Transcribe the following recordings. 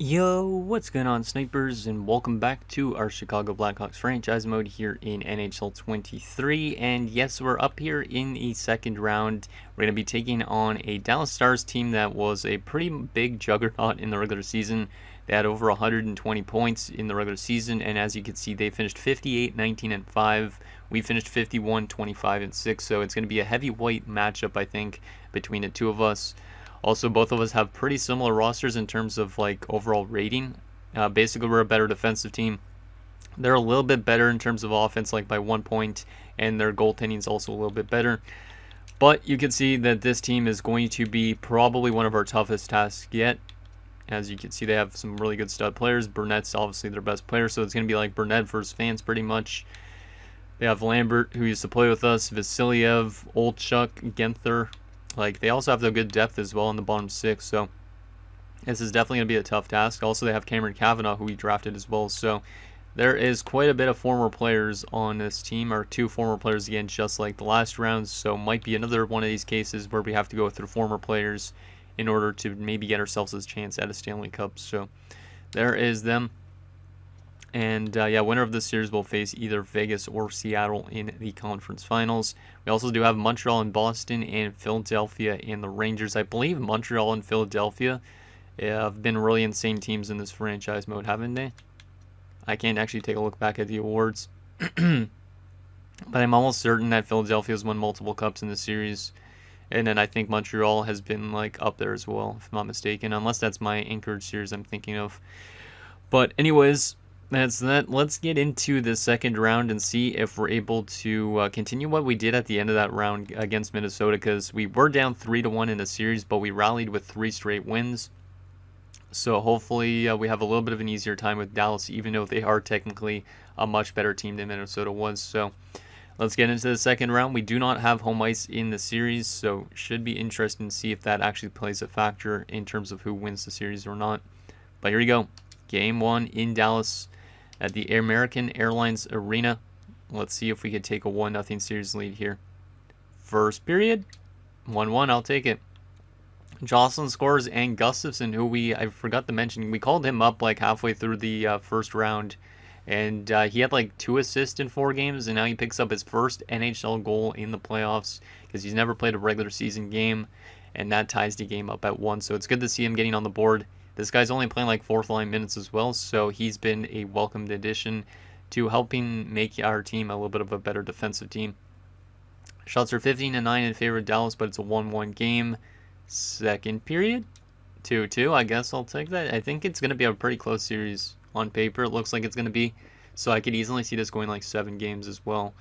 Yo, what's going on, snipers, and welcome back to our Chicago Blackhawks franchise mode here in NHL 23. And yes, we're up here in the second round. We're going to be taking on a Dallas Stars team that was a pretty big juggernaut in the regular season. They had over 120 points in the regular season, and as you can see, they finished 58, 19, and 5. We finished 51, 25, and 6, so it's going to be a heavyweight matchup, I think, between the two of us. Also, both of us have pretty similar rosters in terms of like overall rating. Basically, we're a better defensive team. They're a little bit better in terms of offense, like by 1 point, and their goaltending is also a little bit better. But you can see that this team is going to be probably one of our toughest tasks yet. As you can see, they have some really good stud players. Burnett's obviously their best player, so it's going to be like Burnett versus Fans pretty much. They have Lambert, who used to play with us, Vasiliev, Olchuk, Genther. Like, they also have the good depth as well in the bottom six, so this is definitely going to be a tough task. Also, they have Cameron Cavanaugh, who we drafted as well, so there is quite a bit of former players on this team, or two former players again, just like the last round, so might be another one of these cases where we have to go through former players in order to maybe get ourselves a chance at a Stanley Cup. So there is them. And yeah, winner of this series will face either Vegas or Seattle in the conference finals. We also do have Montreal and Boston and Philadelphia and the Rangers. I believe Montreal and Philadelphia have been really insane teams in this franchise mode, haven't they? I can't actually take a look back at the awards. But I'm almost certain that Philadelphia has won multiple cups in the series. And then I think Montreal has been like up there as well, if I'm not mistaken. Unless that's my Anchorage series I'm thinking of. But anyways, that's that. Let's get into the second round and see if we're able to continue what we did at the end of that round against Minnesota, because we were down 3-1 in the series, but we rallied with 3 straight wins. So hopefully we have a little bit of an easier time with Dallas, even though they are technically a much better team than Minnesota was. So let's get into the second round. We do not have home ice in the series, so should be interesting to see if that actually plays a factor in terms of who wins the series or not. But here we go. Game 1 in Dallas at the American Airlines Arena. Let's see if we could take a 1-0 series lead here. First period, 1-1, I'll take it. Jocelyn scores, and Gustafsson, who I forgot to mention, we called him up like halfway through the first round, and he had like 2 assists in 4 games, and now he picks up his first NHL goal in the playoffs because he's never played a regular season game, and that ties the game up at 1, so it's good to see him getting on the board. This guy's only playing like 4th line minutes as well, so he's been a welcomed addition to helping make our team a little bit of a better defensive team. Shots are 15-9 in favor of Dallas, but it's a 1-1 game. Second period, 2-2. I guess I'll take that. I think it's going to be a pretty close series on paper. It looks like it's going to be, so I could easily see this going like 7 games as well.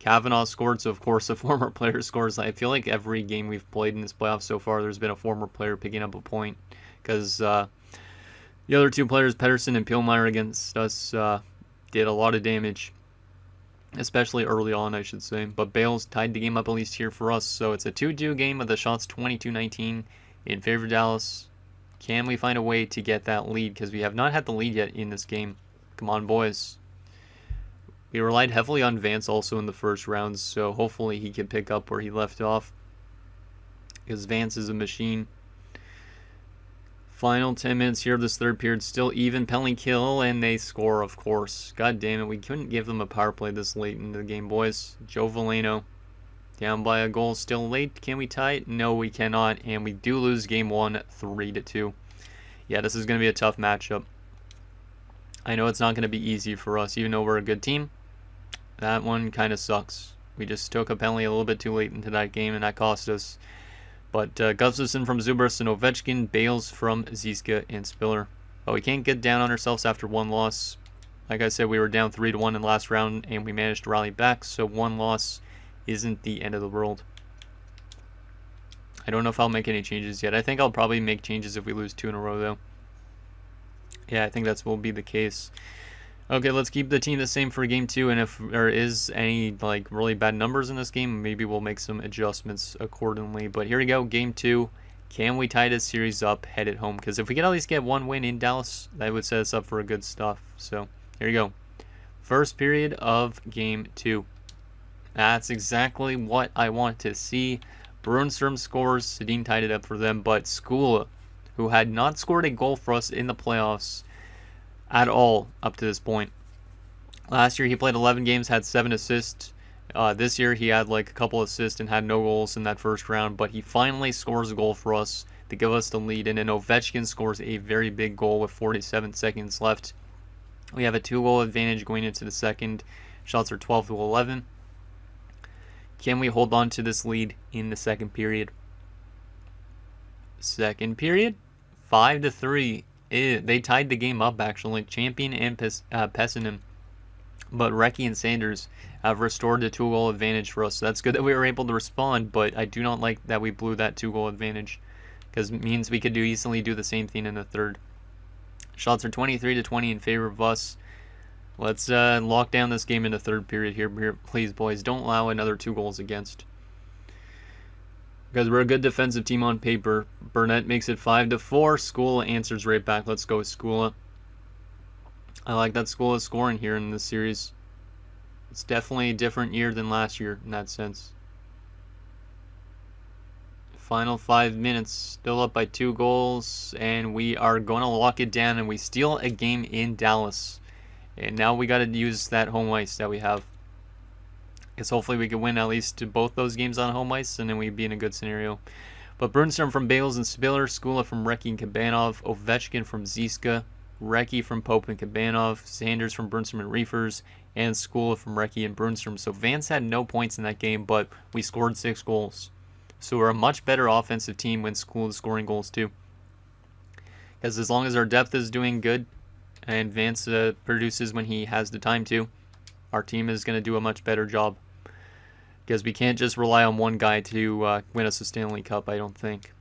Cavanaugh scored, so of course a former player scores. I feel like every game we've played in this playoff so far, there's been a former player picking up a point, because the other 2 players, Pettersson and Pielmeyer, against us did a lot of damage, especially early on, I should say. But Bales tied the game up at least here for us, so it's a 2-2 game with the shots 22-19 in favor of Dallas. Can we find a way to get that lead? Because we have not had the lead yet in this game. Come on, boys. We relied heavily on Vance also in the first round, so hopefully he can pick up where he left off, because Vance is a machine. Final 10 minutes here of this third period, still even, penalty kill, and they score, of course. God damn it, we couldn't give them a power play this late in the game, boys. Joe Veleno, down by a goal, still late. Can we tie it? No, we cannot, and we do lose game 1, 3-2. Yeah, this is going to be a tough matchup. I know it's not going to be easy for us, even though we're a good team. That one kind of sucks. We just took a penalty a little bit too late into that game, and that cost us. But Gustafsson from Zubers and Ovechkin, Bales from Ziska and Spiller. But we can't get down on ourselves after 1 loss. Like I said, we were down 3-1 in the last round, and we managed to rally back, so 1 loss isn't the end of the world. I don't know if I'll make any changes yet. I think I'll probably make changes if we lose 2 in a row, though. Yeah, I think that will be the case. Okay, let's keep the team the same for game 2, and if there is any like really bad numbers in this game, maybe we'll make some adjustments accordingly. But here we go, game 2. Can we tie this series up, head it home? Because if we can at least get 1 win in Dallas, that would set us up for a good stuff. So here you go. First period of game 2. That's exactly what I want to see. Brunstrom scores. Sedin tied it up for them, but Skula, who had not scored a goal for us in the playoffs at all up to this point. Last year he played 11 games, had 7 assists. This year he had like a couple assists and had no goals in that first round, but he finally scores a goal for us to give us the lead, and then Ovechkin scores a very big goal with 47 seconds left. We have a 2-goal advantage going into the second. Shots are 12-11. Can we hold on to this lead in the second period? Second period, 5-3. They tied the game up actually. Champion and Pessinen. But Recchi and Sanders have restored the 2-goal advantage for us. So that's good that we were able to respond, but I do not like that we blew that 2-goal advantage, because it means we could easily do the same thing in the third. Shots are 23-20 in favor of us. Let's lock down this game in the third period here. Please, boys, don't allow another 2 goals against. Because we're a good defensive team on paper. Burnett makes it 5-4. Skula answers right back. Let's go, Skula. I like that Skula is scoring here in this series. It's definitely a different year than last year in that sense. Final 5 minutes, still up by 2 goals, and we are going to lock it down, and we steal a game in Dallas. And now we got to use that home ice that we have. Because hopefully we can win at least both those games on home ice, and then we'd be in a good scenario. But Brunstrom from Bales and Spiller, Skula from Recchi and Kabanov, Ovechkin from Ziska, Recchi from Pope and Kabanov, Sanders from Brunstrom and Reefers, and Skula from Recchi and Brunstrom. So Vance had no points in that game, but we scored 6 goals. So we're a much better offensive team when Skula is scoring goals too. Because as long as our depth is doing good and Vance produces when he has the time to, our team is going to do a much better job. Because we can't just rely on one guy to win us a Stanley Cup, I don't think.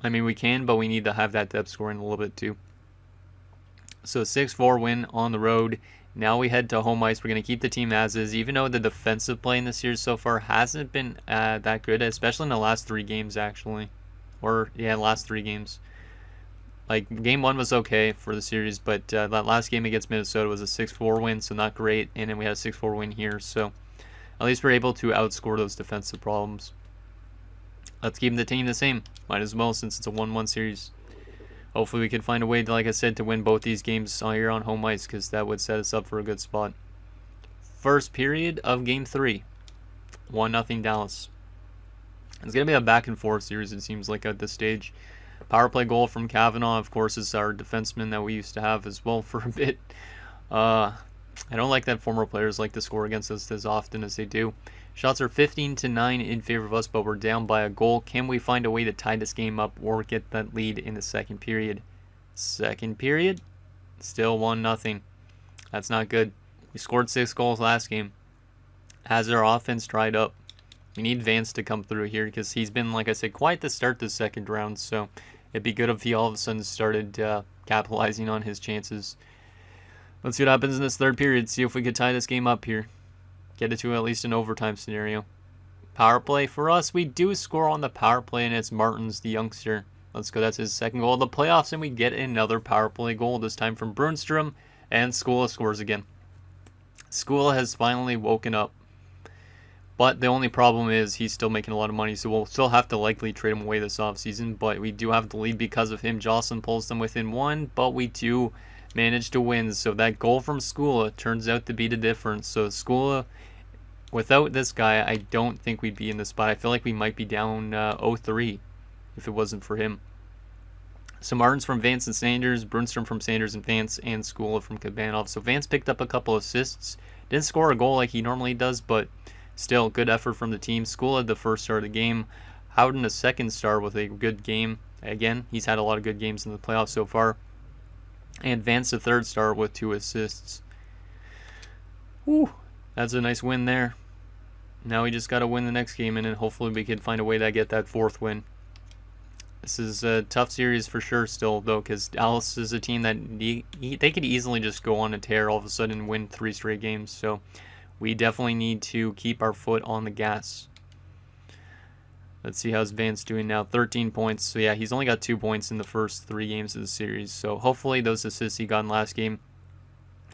I mean, we can, but we need to have that depth scoring a little bit too. So 6-4 win on the road. Now we head to home ice. We're going to keep the team as is, even though the defensive play in this series so far hasn't been that good, especially in the last 3 games, actually. Last 3 games. Like, game 1 was okay for the series, but that last game against Minnesota was a 6-4 win, so not great, and then we had a 6-4 win here, so at least we're able to outscore those defensive problems. Let's keep the team the same. Might as well, since it's a 1-1 series. Hopefully we can find a way, like I said, to win both these games here on home ice, because that would set us up for a good spot. First period of Game 3. 1-0 Dallas. It's going to be a back-and-forth series, it seems like, at this stage. Power play goal from Kavanaugh, of course, is our defenseman that we used to have as well for a bit. I don't like that former players like to score against us as often as they do. Shots are 15-9 in favor of us, but we're down by a goal. Can we find a way to tie this game up or get that lead in the second period? Second period, still 1-0. That's not good. We scored 6 goals last game. Has our offense dried up? We need Vance to come through here because he's been, like I said, quite the start this second round. So it'd be good if he all of a sudden started capitalizing on his chances. Let's see what happens in this third period. See if we could tie this game up here. Get it to at least an overtime scenario. Power play for us. We do score on the power play, and it's Martins, the youngster. Let's go. That's his second goal of the playoffs, and we get another power play goal, this time from Brunstrom, and Skula scores again. Skula has finally woken up. But the only problem is he's still making a lot of money, so we'll still have to likely trade him away this offseason. But we do have the lead because of him. Jocelyn pulls them within 1, but we do manage to win. So that goal from Skula turns out to be the difference. So Skula, without this guy, I don't think we'd be in this spot. I feel like we might be down 0-3 if it wasn't for him. So Martins from Vance and Sanders, Brunstrom from Sanders and Vance, and Skula from Kabanov. So Vance picked up a couple assists. Didn't score a goal like he normally does, but still, good effort from the team. Skula had the first star of the game. Howden, a second star with a good game. Again, he's had a lot of good games in the playoffs so far. And Vance, the third star with 2 assists. Whew, that's a nice win there. Now we just got to win the next game, and then hopefully we can find a way to get that 4th win. This is a tough series for sure still, though, because Dallas is a team that they could easily just go on a tear all of a sudden and win 3 straight games. So we definitely need to keep our foot on the gas. Let's see how's Vance doing now. 13 points. So yeah, he's only got 2 points in the first 3 games of the series. So hopefully those assists he got in last game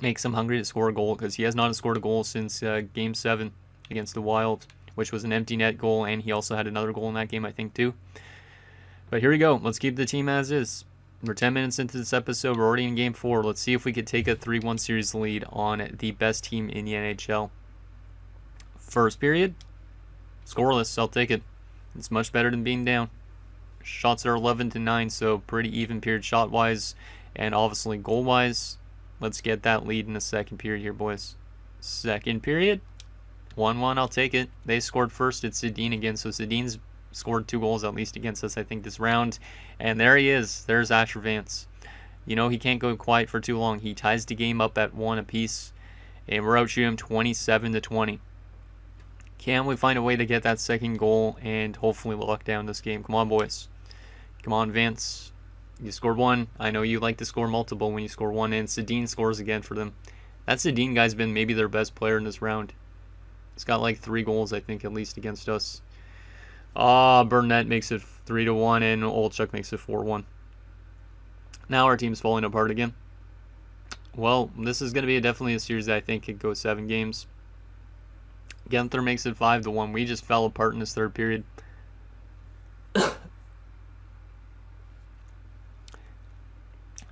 makes him hungry to score a goal, because he has not scored a goal since Game 7 against the Wild, which was an empty net goal, and he also had another goal in that game, I think, too. But here we go. Let's keep the team as is. We're 10 minutes into this episode. We're already in Game 4. Let's see if we could take a 3-1 series lead on the best team in the NHL. First period, scoreless. I'll take it. It's much better than being down. Shots are 11-9, so pretty even period shot-wise and obviously goal-wise. Let's get that lead in the second period here, boys. Second period, 1-1. I'll take it. They scored first. It's Sedin again, so Sedin's scored 2 goals at least against us, I think, this round. And there he is. There's Asher Vance. You know, he can't go quiet for too long. He ties the game up at 1 apiece, and we're out shooting him 27-20. Can we find a way to get that second goal and hopefully lock down this game? Come on, boys. Come on, Vance. You scored 1. I know you like to score multiple when you score 1, and Sedin scores again for them. That Sedin guy's been maybe their best player in this round. He's got like 3 goals, I think, at least against us. Burnett makes it 3-1, and Olchuk makes it 4-1. Now our team's falling apart again. Well, this is going to be definitely a series that I think could go 7 games. Guenther makes it 5-1. We just fell apart in this third period.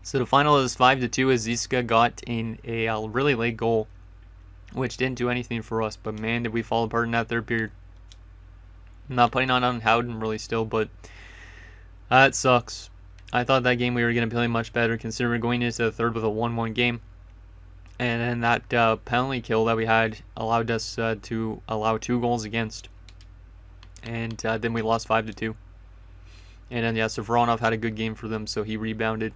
So the final is 5-2 as Ziska got in a really late goal, which didn't do anything for us. But man, did we fall apart in that third period. I'm not putting on Howden really still, but that sucks. I thought that game we were going to play much better considering we're going into the third with a 1-1 game. And then that penalty kill that we had allowed us to allow 2 goals against. And then we lost 5-2. And then, yeah, so Voronov had a good game for them, so he rebounded.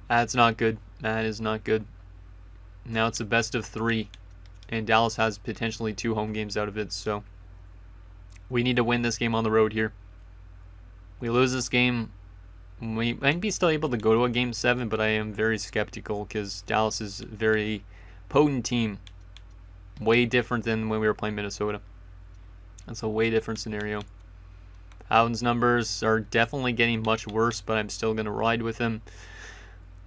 That's not good. That is not good. Now it's a best of 3. And Dallas has potentially 2 home games out of it, so we need to win this game on the road here. We lose this game, we might be still able to go to a Game 7, but I am very skeptical because Dallas is a very potent team. Way different than when we were playing Minnesota. That's a way different scenario. Howden's numbers are definitely getting much worse, but I'm still going to ride with him.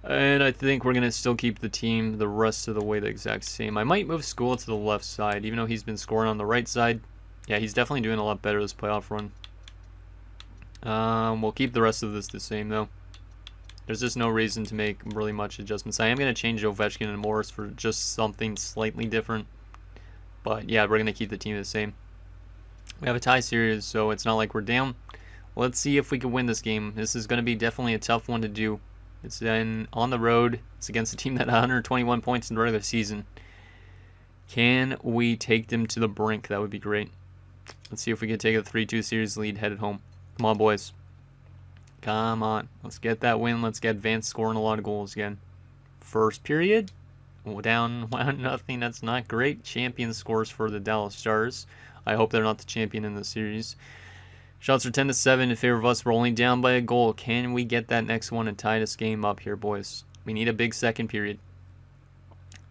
And I think we're going to still keep the team the rest of the way the exact same. I might move School to the left side, even though he's been scoring on the right side. Yeah, he's definitely doing a lot better this playoff run. We'll keep the rest of this the same, though. There's just no reason to make really much adjustments. I am going to change Ovechkin and Morris for just something slightly different. But, yeah, we're going to keep the team the same. We have a tie series, so it's not like we're down. Let's see if we can win this game. This is going to be definitely a tough one to do. It's then on the road. It's against a team that had 121 points in the regular season. Can we take them to the brink? That would be great. Let's see if we can take a 3-2 series lead headed home. Come on, boys. Come on. Let's get that win. Let's get Vance scoring a lot of goals again. First period. Down 1-0. That's not great. Champion scores for the Dallas Stars. I hope they're not the champion in the series. Shots are 10-7 in favor of us. We're only down by a goal. Can we get that next one and tie this game up here, boys? We need a big second period.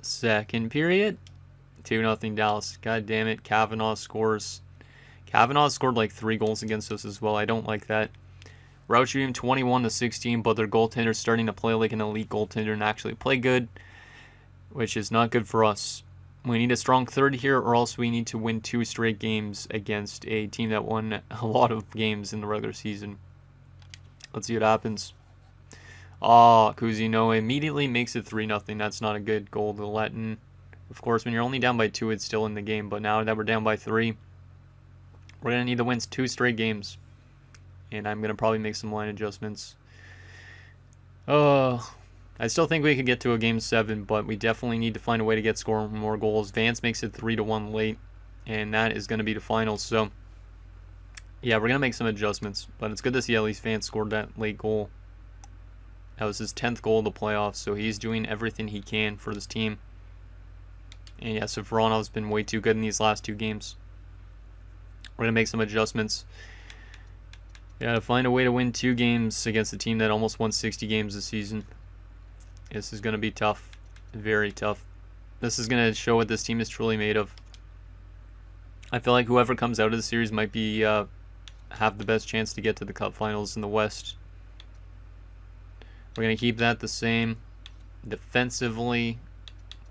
Second period. 2-0 Dallas. God damn it. Kavanaugh scores. Kavanaugh scored like 3 goals against us as well. I don't like that. We're out shooting 21-16, but their goaltender's starting to play like an elite goaltender and actually play good, which is not good for us. We need a strong third here, or else we need to win 2 straight games against a team that won a lot of games in the regular season. Let's see what happens. Kuzino immediately makes it 3-0. That's not a good goal to let in. Of course, when you're only down by 2, it's still in the game, but now that we're down by 3, we're going to need to win 2 straight games. And I'm going to probably make some line adjustments. I still think we could get to a Game 7, but we definitely need to find a way to get scoring more goals. Vance makes it 3-1 late, and that is going to be the final. So, yeah, we're going to make some adjustments. But it's good to see at least Vance scored that late goal. That was his 10th goal of the playoffs, so he's doing everything he can for this team. And, yeah, so Voronov's been way too good in these last 2 games. We're going to make some adjustments. Yeah, to find a way to win 2 games against a team that almost won 60 games this season. This is going to be tough. Very tough. This is going to show what this team is truly made of. I feel like whoever comes out of the series might be have the best chance to get to the Cup Finals in the West. We're going to keep that the same. Defensively,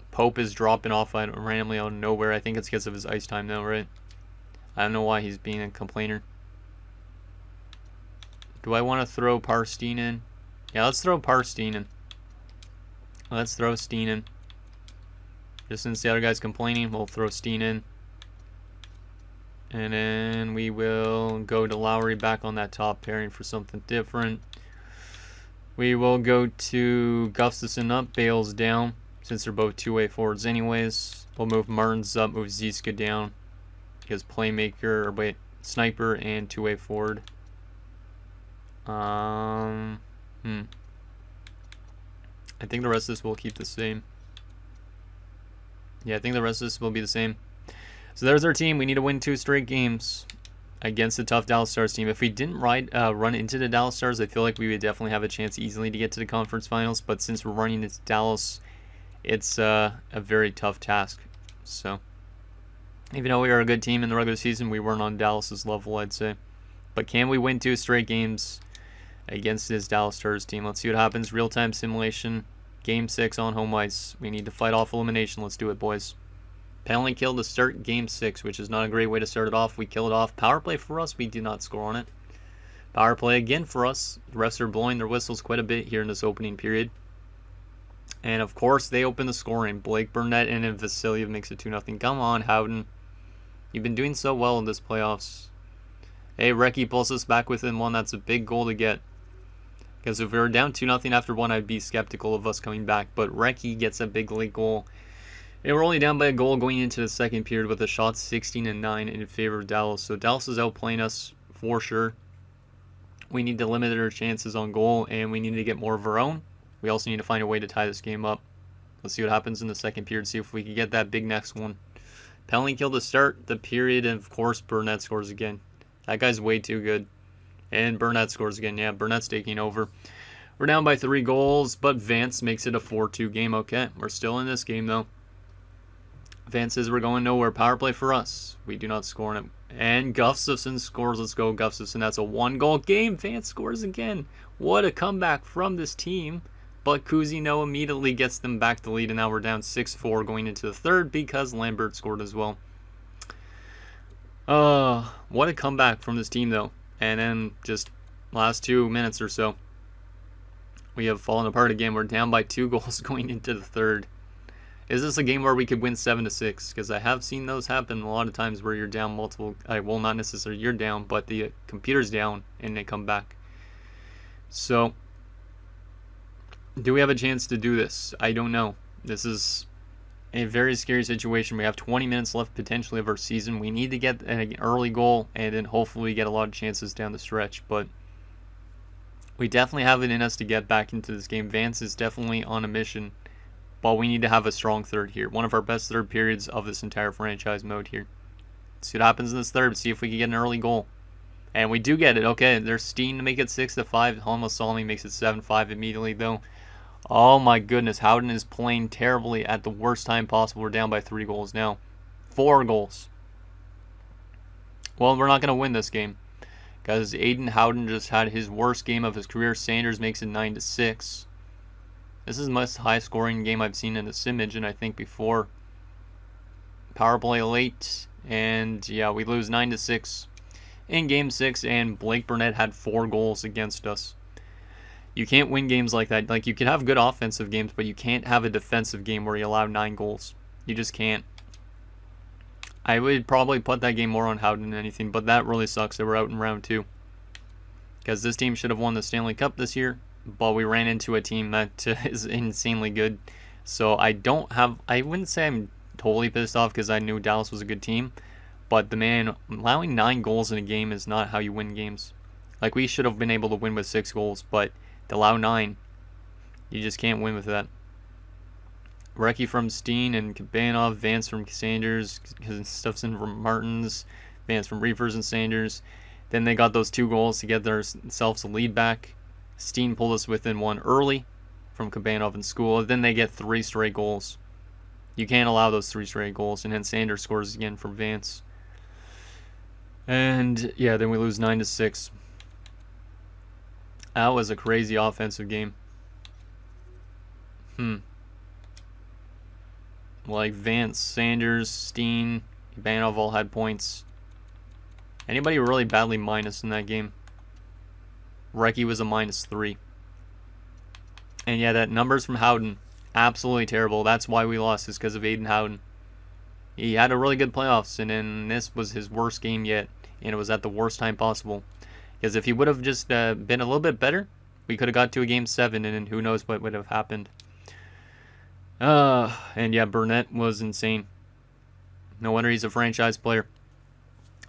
Pope is dropping off randomly out of nowhere. I think it's because of his ice time now, right? I don't know why he's being a complainer. Do I want to throw Parsteen in? Yeah, let's throw Parsteen in. Let's throw Steen in. Just since the other guy's complaining, we'll throw Steen in. And then we will go to Lowry back on that top pairing for something different. We will go to Gustafsson up, Bales down, since they're both two-way forwards anyways. We'll move Martins up, move Ziska down. Because playmaker, or wait, sniper and two-way forward. I think the rest of this will keep the same. Yeah, I think the rest of this will be the same. So there's our team. We need to win 2 straight games against the tough Dallas Stars team. If we didn't run into the Dallas Stars, I feel like we would definitely have a chance easily to get to the conference finals. But since we're running into Dallas, it's a very tough task. So even though we are a good team in the regular season, we weren't on Dallas's level, I'd say. But can we win 2 straight games against this Dallas Stars team? Let's see what happens. Real-time simulation. Game 6 on home ice. We need to fight off elimination. Let's do it, boys. Penalty kill to start Game 6, which is not a great way to start it off. We kill it off. Power play for us. We do not score on it. Power play again for us. The refs are blowing their whistles quite a bit here in this opening period. And, of course, they open the scoring. Blake Burnett and then Vasiliev makes it 2-0. Come on, Howden. You've been doing so well in this playoffs. Hey, Recchi pulls us back within 1. That's a big goal to get. Because if we were down 2-0 after 1, I'd be skeptical of us coming back. But Recchi gets a big late goal. And we're only down by a goal going into the second period with a shot 16-9 in favor of Dallas. So Dallas is outplaying us for sure. We need to limit our chances on goal, and we need to get more of our own. We also need to find a way to tie this game up. Let's see what happens in the second period, see if we can get that big next one. Penalty kill to start the period, and of course Burnett scores again. That guy's way too good. And Burnett scores again. Yeah, Burnett's taking over. We're down by 3 goals, but Vance makes it a 4-2 game. Okay, we're still in this game, though. Vance says we're going nowhere. Power play for us. We do not score in it. And Gustafsson scores. Let's go, Gustafsson. That's a 1-goal game. Vance scores again. What a comeback from this team. But Cousineau immediately gets them back to lead, and now we're down 6-4 going into the third because Lambert scored as well. What a comeback from this team, though. And then just last 2 minutes or so, we have fallen apart again. We're down by 2 goals going into the third. Is this a game where we could win 7-6? Because I have seen those happen a lot of times where you're down multiple... well, not necessarily you're down, but the computer's down and they come back. So, do we have a chance to do this? I don't know. This is a very scary situation. We have 20 minutes left potentially of our season. We need to get an early goal and then hopefully get a lot of chances down the stretch. But we definitely have it in us to get back into this game. Vance is definitely on a mission. But we need to have a strong third here. One of our best third periods of this entire franchise mode here. See what happens in this third. See if we can get an early goal. And we do get it. Okay, there's Steen to make it 6-5. Holmes makes it 7-5 immediately, though. Oh my goodness. Howden is playing terribly at the worst time possible. We're down by 3 goals now. 4 goals. Well, we're not going to win this game. Because Aiden Howden just had his worst game of his career. Sanders makes it 9-6. This is the most high-scoring game I've seen in the Simmage, and I think before. Power play late, and yeah, we lose 9-6 in Game 6, and Blake Burnett had 4 goals against us. You can't win games like that. Like, you can have good offensive games, but you can't have a defensive game where you allow 9 goals. You just can't. I would probably put that game more on Howden than anything, but that really sucks that we're out in round 2. Because this team should have won the Stanley Cup this year. But we ran into a team that is insanely good. So I wouldn't say I'm totally pissed off because I knew Dallas was a good team. But the man, allowing 9 goals in a game is not how you win games. Like, we should have been able to win with 6 goals, but to allow 9, you just can't win with that. Recchi from Steen and Kabanov, Vance from Sanders, Gustafsson from Martins, Vance from Reefers and Sanders. Then they got those 2 goals to get themselves a lead back. Steen pulled us within 1 early from Kabanov and School. Then they get 3 straight goals. You can't allow those 3 straight goals. And then Sanders scores again from Vance. And yeah, then we lose 9-6. That was a crazy offensive game. Like Vance, Sanders, Steen, Kabanov all had points. Anybody really badly minus in that game? Recchi was a -3. And yeah, that numbers from Howden, absolutely terrible. That's why we lost, is because of Aiden Howden. He had a really good playoffs, and then this was his worst game yet, and it was at the worst time possible. Because if he would have just been a little bit better, we could have got to a Game 7, and then who knows what would have happened. And yeah, Burnett was insane. No wonder he's a franchise player.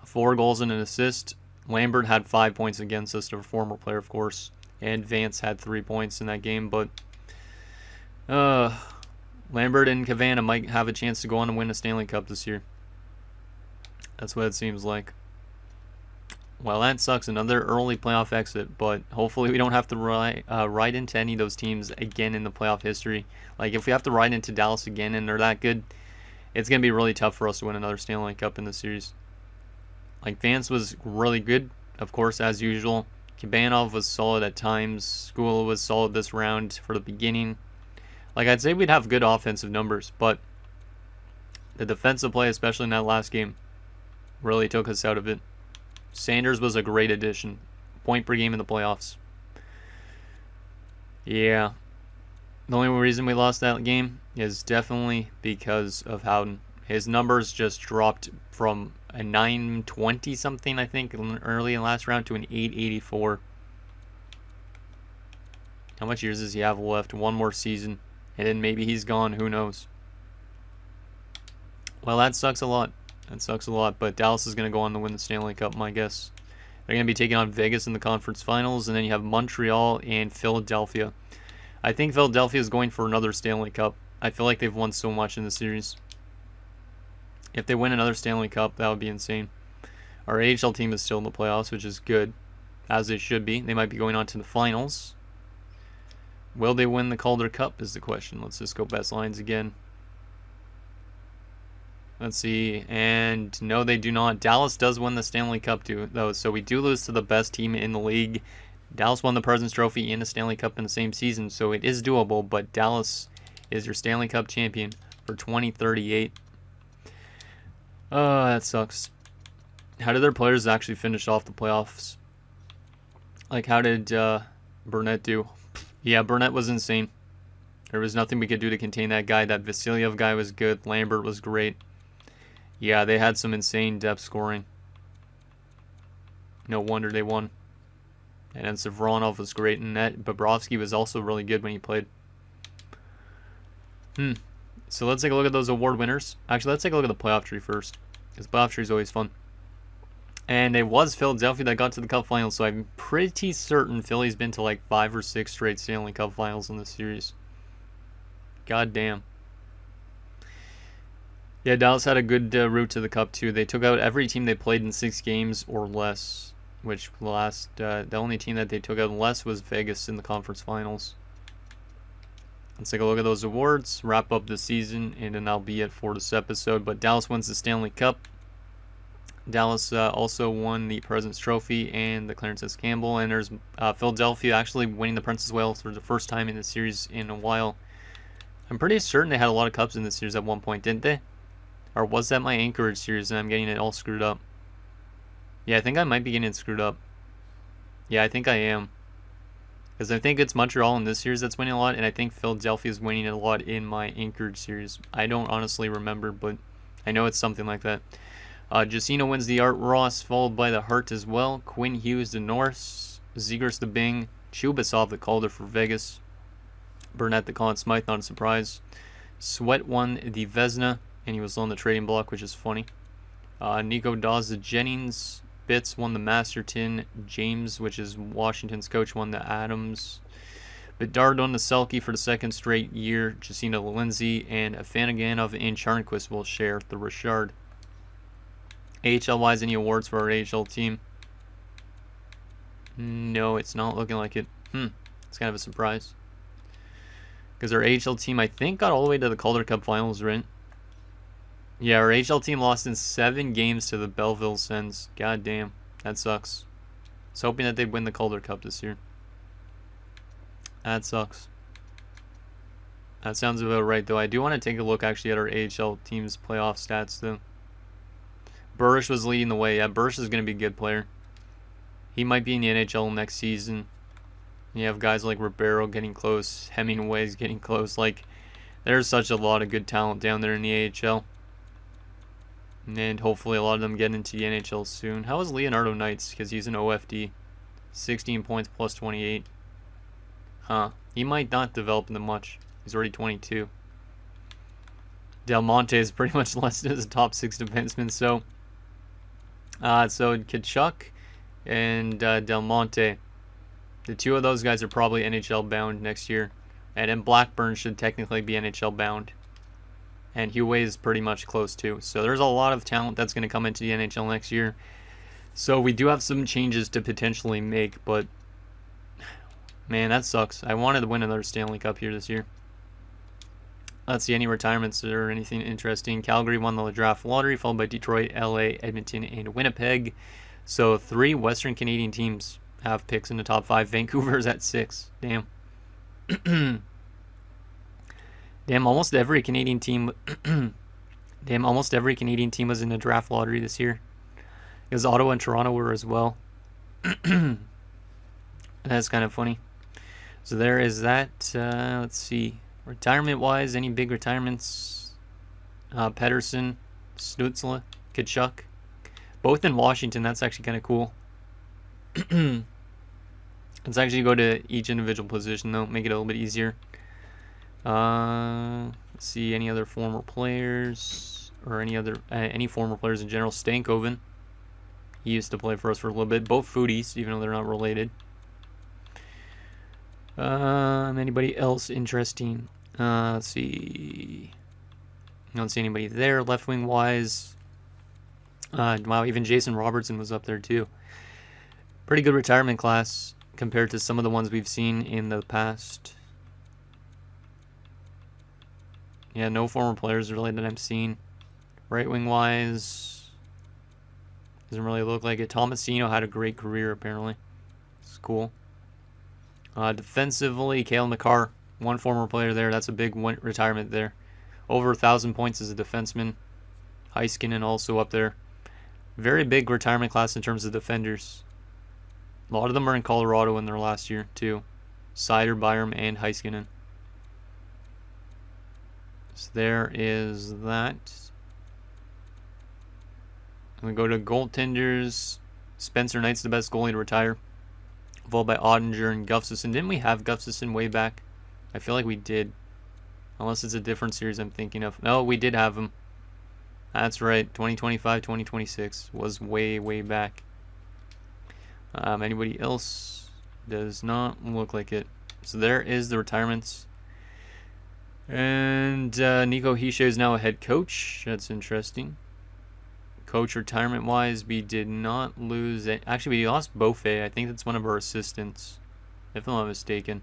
4 goals and an assist. Lambert had 5 points against us, a former player, of course. And Vance had 3 points in that game, but Lambert and Cavana might have a chance to go on and win a Stanley Cup this year. That's what it seems like. Well, that sucks. Another early playoff exit, but hopefully we don't have to ride into any of those teams again in the playoff history. Like, if we have to ride into Dallas again and they're that good, it's going to be really tough for us to win another Stanley Cup in the series. Like, Vance was really good, of course, as usual. Kubanov was solid at times. Skula was solid this round for the beginning. Like, I'd say we'd have good offensive numbers, but the defensive play, especially in that last game, really took us out of it. Sanders was a great addition. Point per game in the playoffs. Yeah. The only reason we lost that game is definitely because of Howden. His numbers just dropped from a 920 something, I think, early in last round to an 884. How much years does he have left? 1 more season. And then maybe he's gone. Who knows? Well, that sucks a lot. That sucks a lot. But Dallas is going to go on to win the Stanley Cup, my guess. They're going to be taking on Vegas in the conference finals. And then you have Montreal and Philadelphia. I think Philadelphia is going for another Stanley Cup. I feel like they've won so much in the series. If they win another Stanley Cup, that would be insane. Our AHL team is still in the playoffs, which is good, as they should be. They might be going on to the finals. Will they win the Calder Cup is the question. Let's just go best lines again. Let's see. And no, they do not. Dallas does win the Stanley Cup, though, so we do lose to the best team in the league. Dallas won the President's Trophy and the Stanley Cup in the same season, so it is doable, but Dallas is your Stanley Cup champion for 2038. Oh, that sucks. How did their players actually finish off the playoffs? Like, how did Burnett do? Yeah, Burnett was insane. There was nothing we could do to contain that guy. That Vasilyev guy was good. Lambert was great. Yeah, they had some insane depth scoring. No wonder they won. And then Savronov was great in net. Bobrovsky was also really good when he played. So let's take a look at those award winners. Actually, let's take a look at the playoff tree first, because playoff tree is always fun. And it was Philadelphia that got to the Cup Finals, so I'm pretty certain Philly's been to like 5 or 6 straight Stanley Cup Finals in this series. God damn. Yeah, Dallas had a good route to the Cup too. They took out every team they played in 6 games or less, which the only team that they took out less was Vegas in the conference finals. Let's take a look at those awards, wrap up the season, and then that'll be it for this episode. But Dallas wins the Stanley Cup. Dallas also won the President's Trophy and the Clarence S. Campbell. And there's Philadelphia actually winning the Princess Wales for the first time in the series in a while. I'm pretty certain they had a lot of cups in this series at one point, didn't they? Or was that my Anchorage series and I'm getting it all screwed up? Yeah, I think I might be getting it screwed up. Yeah, I think I am. Because I think it's Montreal in this series that's winning a lot, and I think Philadelphia is winning a lot in my Anchorage series. I don't honestly remember, but I know it's something like that. Jacino wins the Art Ross, followed by the Hart as well. Quinn Hughes the Norris, Zegers the Bing, Chubasov the Calder for Vegas, Burnett the Conn Smythe, not a surprise. Sweat won the Vezina, and he was on the trading block, which is funny. Nico Dawes the Jennings. Bitts won the Masterton. James, which is Washington's coach, won the Adams. Bedard won the Selke for the 2nd straight year. Jacina the Lindsay. And Afanaganov and Charnquist will share the Richard. AHL-wise, any awards for our AHL team? No, it's not looking like it. It's kind of a surprise. Because our AHL team, I think, got all the way to the Calder Cup Finals, right? Yeah, our AHL team lost in 7 games to the Belleville Sens. God damn, that sucks. I was hoping that they'd win the Calder Cup this year. That sucks. That sounds about right, though. I do want to take a look, actually, at our AHL team's playoff stats, though. Burish was leading the way. Yeah, Burish is going to be a good player. He might be in the NHL next season. You have guys like Ribeiro getting close. Hemingway's getting close. Like, there's such a lot of good talent down there in the AHL. And hopefully a lot of them get into the NHL soon. How is Leonardo Knights? Because he's an OFD. 16 points plus 28. Huh. He might not develop into much. He's already 22. Del Monte is pretty much listed as a top 6 defenseman. So Tkachuk and Del Monte. The two of those guys are probably NHL bound next year. And then Blackburn should technically be NHL bound. And Hugh is pretty much close too. So there's a lot of talent that's going to come into the NHL next year. So we do have some changes to potentially make, but man, that sucks. I wanted to win another Stanley Cup here this year. Let's see any retirements or anything interesting. Calgary won the draft lottery, followed by Detroit, LA, Edmonton, and Winnipeg. So 3 Western Canadian teams have picks in the top 5. Vancouver's at 6. Damn. Damn, almost every Canadian team was in the draft lottery this year. Because Ottawa and Toronto were as well. That's kind of funny. So there is that. Let's see. Retirement-wise, any big retirements? Pedersen, Stützle, Tkachuk. Both in Washington. That's actually kind of cool. Let's actually go to each individual position, though. Make it a little bit easier. Let's see, any other former players or any former players in general. Stankoven, he used to play for us for a little bit. Both foodies, even though they're not related. Anybody else interesting? Let's see. I don't see anybody there. Left wing wise, wow, even Jason Robertson was up there too. Pretty good retirement class compared to some of the ones we've seen in the past. Yeah, no former players really that I'm seeing. Right wing wise, doesn't really look like it. Tomasino had a great career apparently. It's cool. Defensively, Cale McCarr, one former player there. That's a big retirement there. Over 1,000 points as a defenseman. Heiskanen also up there. Very big retirement class in terms of defenders. A lot of them are in Colorado in their last year too. Seider, Byram, and Heiskanen. So there is that. We go to goaltenders. Spencer Knight's the best goalie to retire, followed by Ottinger and Gustafsson. Didn't we have Gustafsson way back? I feel like we did. Unless it's a different series I'm thinking of. No, we did have him. That's right. 2025, 2026 was way, way back. Anybody else? Does not look like it. So there is the retirements. And Nico Hischier is now a head coach. That's interesting. Coach retirement-wise, we did not lose it. Actually, we lost Beaufait. I think that's one of our assistants, if I'm not mistaken.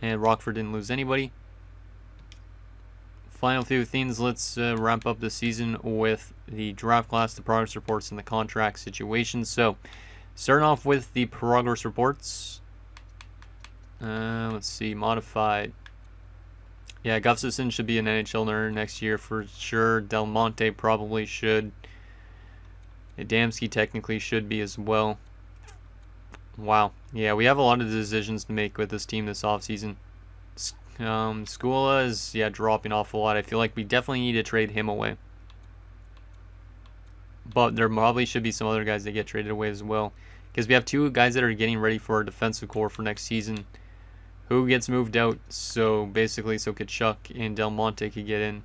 And Rockford didn't lose anybody. Final few things. Let's wrap up the season with the draft class, the progress reports, and the contract situation. So, starting off with the progress reports. Let's see, modified. Yeah, Gustafsson should be an NHL next year for sure. Del Monte probably should. Adamski technically should be as well. Wow. Yeah, we have a lot of decisions to make with this team this offseason. Skula is, dropping off a lot. I feel like we definitely need to trade him away. But there probably should be some other guys that get traded away as well. Because we have 2 guys that are getting ready for our defensive core for next season. Who gets moved out, so Tkachuk and Del Monte could get in.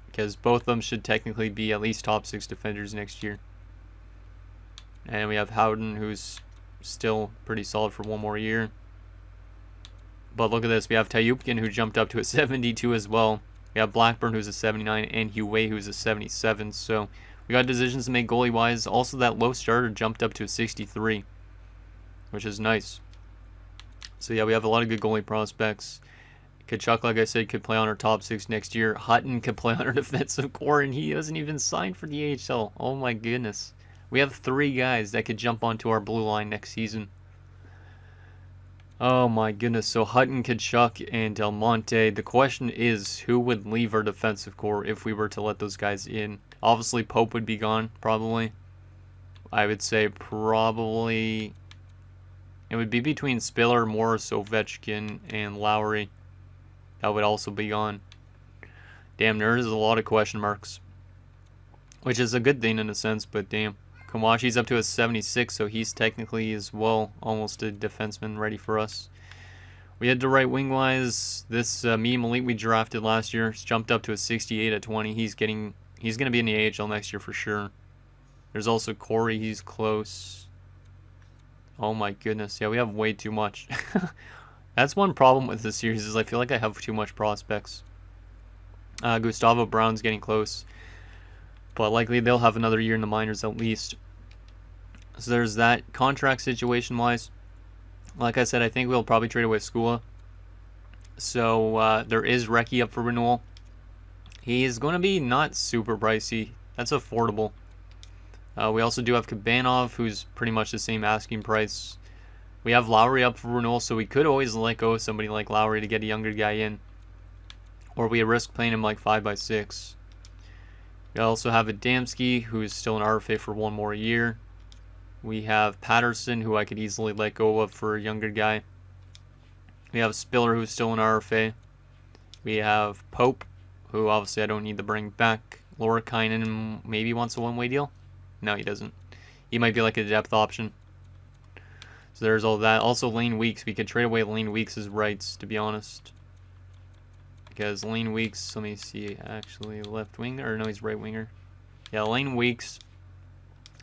Because both of them should technically be at least top 6 defenders next year. And we have Howden, who's still pretty solid for one more year. But look at this, we have Tayupkin, who jumped up to a 72 as well. We have Blackburn, who's a 79, and Hugh, who's a 77. So we got decisions to make goalie-wise. Also, that low starter jumped up to a 63, which is nice. So yeah, we have a lot of good goalie prospects. Tkachuk, like I said, could play on our top 6 next year. Hutton could play on our defensive core, and he hasn't even signed for the AHL. Oh my goodness. We have 3 guys that could jump onto our blue line next season. Oh my goodness. So Hutton, Tkachuk, and Del Monte. The question is, who would leave our defensive core if we were to let those guys in? Obviously, Pope would be gone, probably. I would say probably it would be between Spiller, Morris, Ovechkin, and Lowry. That would also be gone. Damn, there is a lot of question marks. Which is a good thing in a sense, but damn. Kawashi's up to a 76, so he's technically as well almost a defenseman ready for us. We had to right wing wise. This medium elite we drafted last year jumped up to a 68 at 20. He's going to be in the AHL next year for sure. There's also Corey. He's close. Oh my goodness. Yeah, we have way too much. That's one problem with this series is I feel like I have too much prospects. Gustavo Brown's getting close. But likely they'll have another year in the minors at least. So there's that. Contract situation wise, like I said, I think we'll probably trade away Skula. So there is Recchi up for renewal. He is going to be not super pricey. That's affordable. We also do have Kabanov, who's pretty much the same asking price. We have Lowry up for renewal, so we could always let go of somebody like Lowry to get a younger guy in. Or we risk playing him like 5x6. We also have Adamski, who is still an RFA for one more year. We have Patterson, who I could easily let go of for a younger guy. We have Spiller, who's still an RFA. We have Pope, who obviously I don't need to bring back. Lorakainen maybe wants a one-way deal. No, he doesn't. He might be like a depth option. So there's all that. Also, Lane Weeks. We could trade away Lane Weeks' rights, to be honest. Because Lane Weeks, let me see, actually left winger, or no, he's right winger. Yeah, Lane Weeks,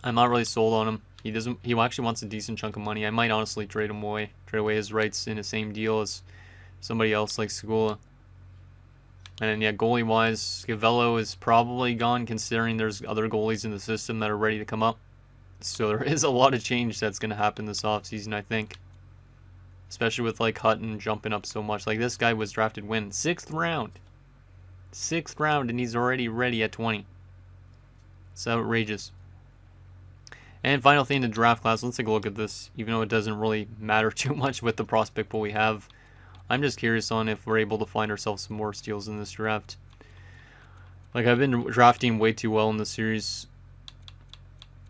I'm not really sold on him. He actually wants a decent chunk of money. I might honestly trade him away. Trade away his rights in the same deal as somebody else like Segula. And then, yeah, goalie-wise, Gavello is probably gone considering there's other goalies in the system that are ready to come up. So there is a lot of change that's going to happen this offseason, I think. Especially with, like, Hutton jumping up so much. Like, this guy was drafted when? 6th round. 6th round, and he's already ready at 20. It's outrageous. And final thing, the draft class. Let's take a look at this. Even though it doesn't really matter too much with the prospect pool we have. I'm just curious on if we're able to find ourselves some more steals in this draft. Like, I've been drafting way too well in this series.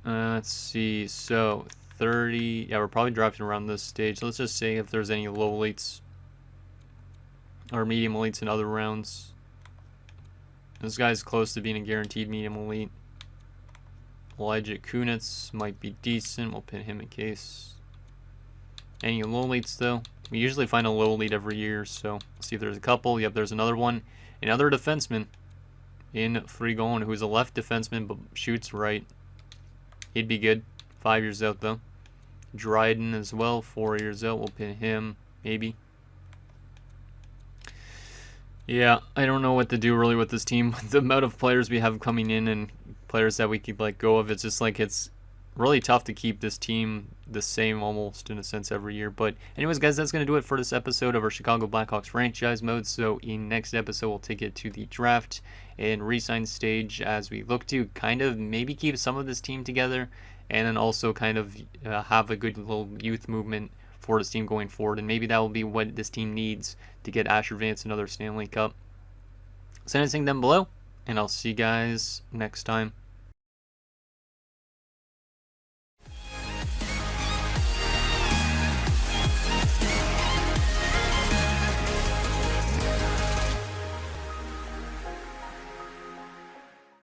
Let's see. So, 30. Yeah, we're probably drafting around this stage. Let's just say if there's any low elites or medium elites in other rounds. This guy's close to being a guaranteed medium elite. Elijah Kunitz might be decent. We'll pin him in case. Any low elites, though? We usually find a low elite every year, so let's see if there's a couple. Yep, there's another one. Another defenseman in Frigon, who's a left defenseman but shoots right. He'd be good. 5 years out, though. Dryden as well, 4 years out. We'll pin him, maybe. Yeah, I don't know what to do really with this team. The amount of players we have coming in and players that we could let go of, it's just like it's really tough to keep this team the same almost in a sense every year. But anyways, guys, that's going to do it for this episode of our Chicago Blackhawks franchise mode. So in next episode, we'll take it to the draft and re-sign stage as we look to kind of maybe keep some of this team together and then also kind of have a good little youth movement for this team going forward. And maybe that will be what this team needs to get Asher Vance another Stanley Cup. Send anything down below, and I'll see you guys next time.